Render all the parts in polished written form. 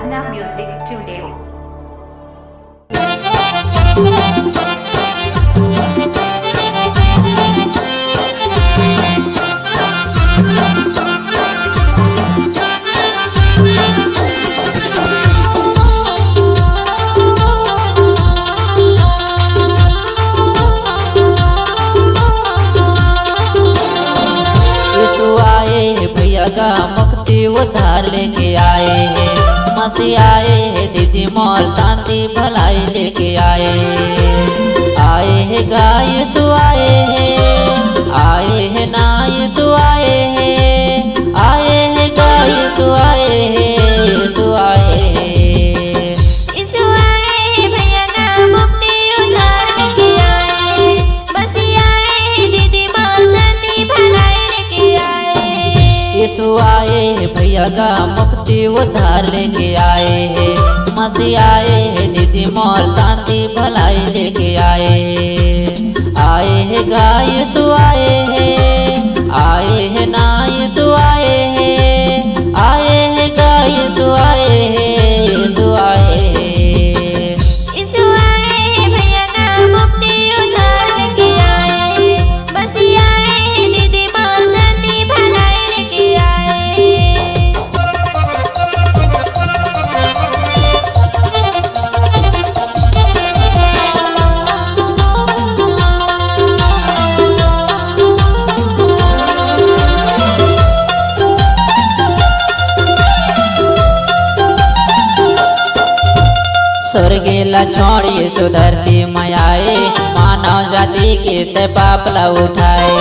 Archana Music Studio. मुक्ति उद्धार लेके आए हैं, मसीह आए हैं, दीदी मोर शांति भलाई लेके आए हैं गाय यीशु आए हैं ना यीशु आए हैं गाय यीशु आए हैं यीशु आए हैं यीशु आए हैं भैया का मुक्ति उद्धार लेके आए, मसीह आए हैं, दीदी मोर शांति भलाई लेके आए। यीशु आए हैं भैया का मुक्ति उद्धार लेके आए हैं, मसीह आए हैं, दीदी मोर शांति भलाई लेके आए हैं गाय यीशु आए हैं ना यीशु आए हैं गाय यीशु आए हैं यीशु आए हैं। यीशु आए हैं भैया का मुक्ति उद्धार लेके आए, मसीह आए हैं, दीदी मोर शांति भलाई लेके आए। स्वर्गेला छोड़िए सुधरती मायाए, मानव जाति के ते पाप ला उठाए।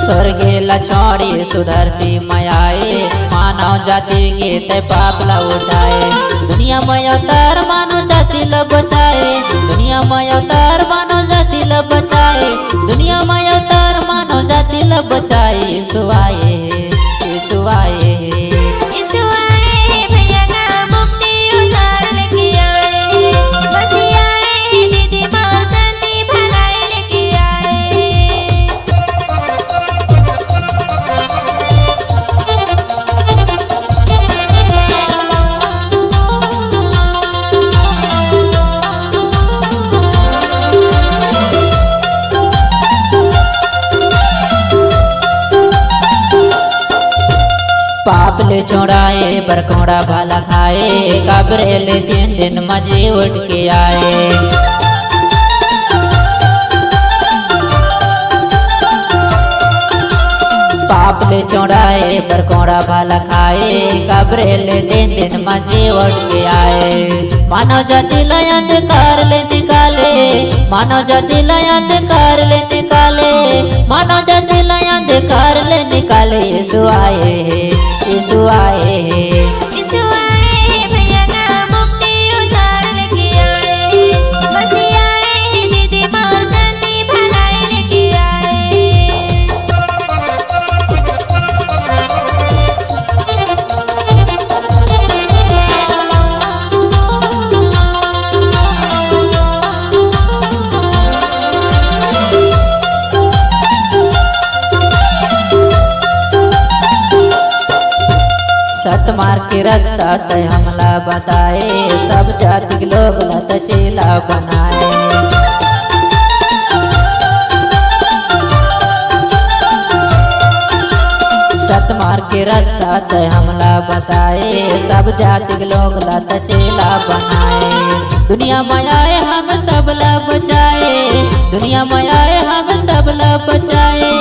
स्वर्गेला छोड़िए सुधरती मायाए, मानव जाति के ते पाप ला उठाए। दुनिया में अवतार मानव जाति ला बचाए, दुनिया में अवतार मानव जाति ला बचाए, दुनिया में अवतार मानव जाति ला बचाए। यीशु आए यीशु आए यीशु आए हैं भैया का मुक्ति उद्धार लेके आए, मसीह आए हैं, दीदी मोर शांति भलाई लेके आए। पाप ले छोड़ाए बरकोड़ा भाला खाए, कब्रे ले 3 दिन मजे उठ के आए। पाप ले छोड़ाए बरकोड़ा भाला खाए, कब्रे ले 3 दिन मजे उठ के आए। मानव जाति ला अंधकार ले निकाले, मानव जाति ला अंधकार ले निकाले, मानव जाति ला अंधकार ले निकाले। यीशु आए यीशु आए यीशु आए हैं भैया का मुक्ति उद्धार लेके आए, मसीह आए हैं, दीदी मोर शांति भलाई लेके आए। सतमार के रास्ता ते हमला बताए, सब जाति के लोग लत चेला बनाए। सतमार के रास्ता ते हमला बताए, सब जाति के लोग लत चेला बनाए। दुनिया में आए हम सब ला बचाए, दुनिया में आए हम सब ला बचाए,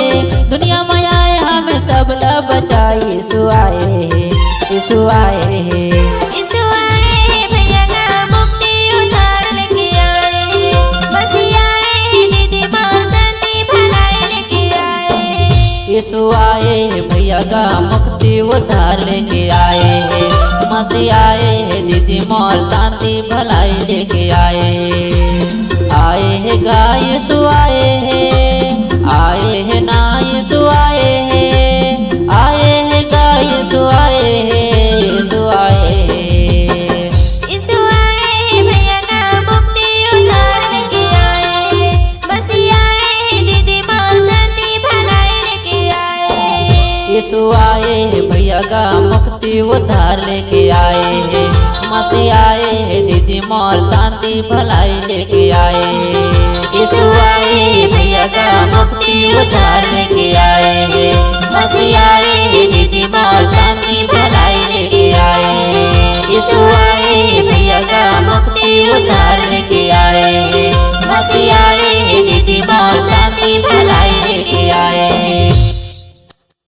दुनिया में आए हम सब ला बचाए। यीशु आए यीशु आए यीशु आए हैं भैया का मुक्ति उद्धार लेके आए, मसीह आए हैं, दीदी मोर शांति भलाई लेके आए। यीशु आए भैया का मुक्ति उद्धार लेके आए हैं, मसीह आए हैं, दीदी मोर शांति भलाई लेके आए हैं गाय यीशु आए हैं ना यीशु आए हैं गाय यीशु आए हैं यीशु आए हैं। यीशु आए हैं भैया का मुक्ति उद्धार लेके आए, मसीह आए हैं, दीदी मोर शांति भलाई लेके आए। यीशु आए भैया का मुक्ति उद्धार लेके आए हैं। मसीह आए हैं दीदी मोर शांति भलाई लेके आए हैं। यीशु आए भैया का मुक्ति उद्धार लेके आए हैं। मसीह आए हैं दीदी मोर शांति भलाई लेके आए हैं। यीशु आए भैया का मुक्ति उद्धार